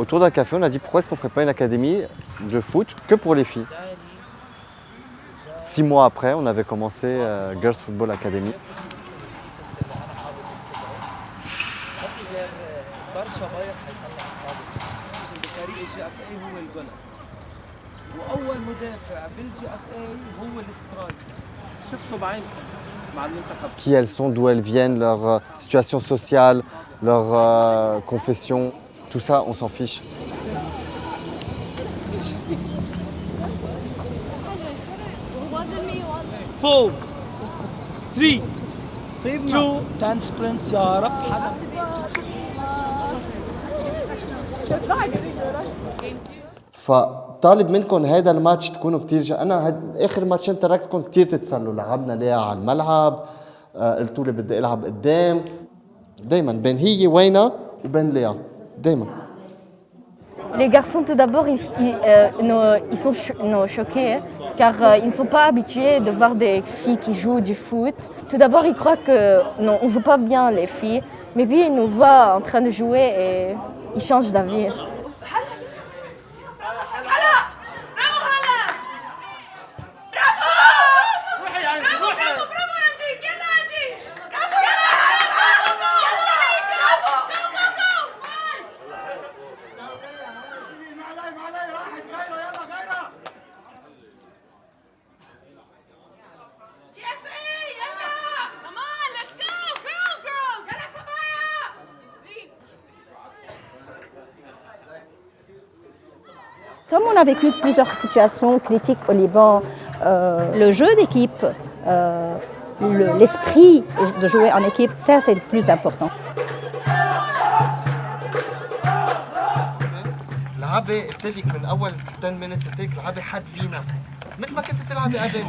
autour d'un café, on a dit pourquoi est-ce qu'on ne ferait pas une académie de foot que pour les filles. 6 mois après, on avait commencé Girls Football Academy. Qui elles sont, d'où elles viennent, leur situation sociale, leur confession, tout ça, on s'en fiche. Four, three, two, 10 sprints يا رب حدا. فطالب منكم هذا الماتش تكونوا كتير انا اخر ماتشين تركتكم كتير تتسلوا، لعبنا ليها على الملعب، قلتوا لي بدي العب قدام، دائما بين هي وينا وبين ليا دائما. Les garçons, tout d'abord, ils sont choqués car ils ne sont pas habitués de voir des filles qui jouent du foot. Tout d'abord, ils croient qu'on ne joue pas bien les filles, mais puis ils nous voient en train de jouer et ils changent d'avis. Comme on a vécu plusieurs situations critiques au Liban, le jeu d'équipe, l'esprit de jouer en équipe, ça c'est le plus important. لعبة قلت لك من أول 10 minutes قلت لك لعبة حد لينا، مثل ما كنت تلعبي قبل،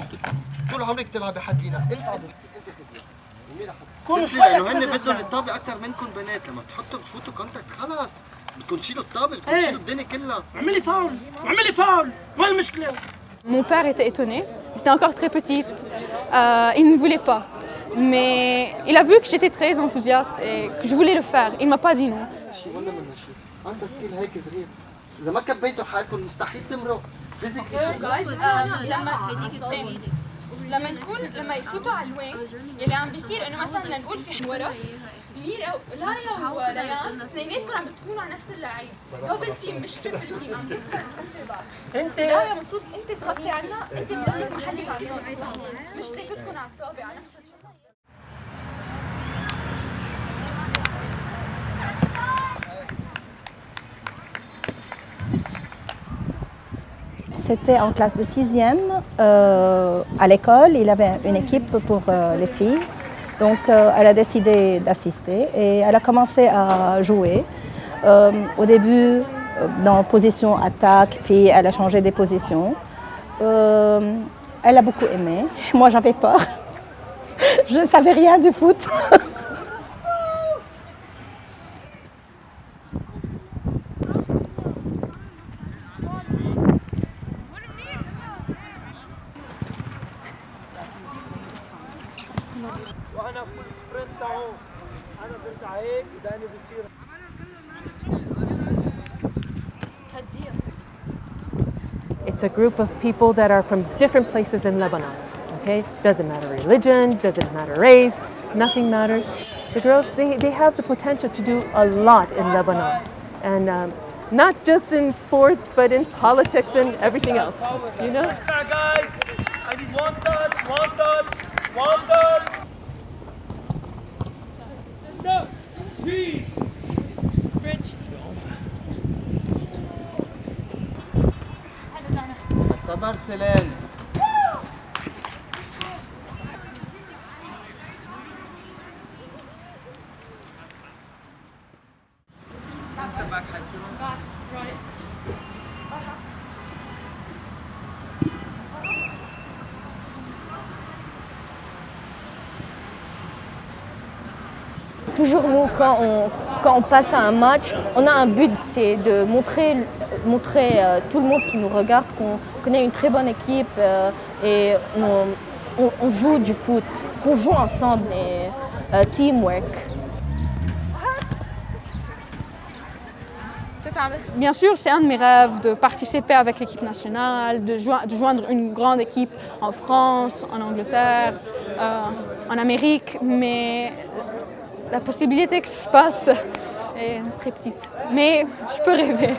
طول عمرك تلعبي حد لينا، انسى. كل شوي لأنه هن بدهم الطابة أكثر منكم بنات، لما بتحطوا بتفوتوا كونتاكت خلاص بدكم تشيلوا الطابة، بدكم تشيلوا الدنيا كلها. اعملي فاول، اعملي فاول، وين المشكلة؟ Mon père était étonné, j'étais encore très petite, il ne voulait pas. Mais il a vu que j'étais très enthousiaste et que je voulais le faire, il ne m'a pas dit non. إذا ما كبيتوا حالكم مستحيل تمروا فيزيكلي. لما يفوتوا على الوين يلي عم بيصير انه مثلا نقول في ورا ميرا لايا وريان اثنيناتكم عم بتكونوا على نفس اللعيب، دبل تيم مش تربل تيم عم بيكون انت لا المفروض انت تغطي عنا، انت تضلك محلك على النص مش تاخذكم على الطابه على نفس الشيء. C'était en classe de 6e. À l'école, il avait une équipe pour les filles. Donc, elle a décidé d'assister et elle a commencé à jouer. Au début, dans position attaque, puis elle a changé des positions. Elle a beaucoup aimé. Moi, j'avais peur. Je ne savais rien du foot. وانا فول سبرنت اهو، انا برجع هيك وداني بصير. It's a group of people that are from different places in Lebanon, okay? Doesn't matter religion, doesn't matter race, nothing matters. The girls, they have the potential to do a lot in Lebanon. And not just in sports, but in politics and everything else, you know? Guys, I need one touch, one touch, one touch. Stop. Three. Bridge. اعتبر سلال. Toujours nous, quand on passe à un match, on a un but, c'est de montrer tout le monde qui nous regarde qu'on est une très bonne équipe et on joue du foot, qu'on joue ensemble et teamwork. Bien sûr, c'est un de mes rêves de participer avec l'équipe nationale, de joindre une grande équipe en France, en Angleterre, en Amérique, mais la possibilité que ça se passe est très petite. Mais je peux rêver.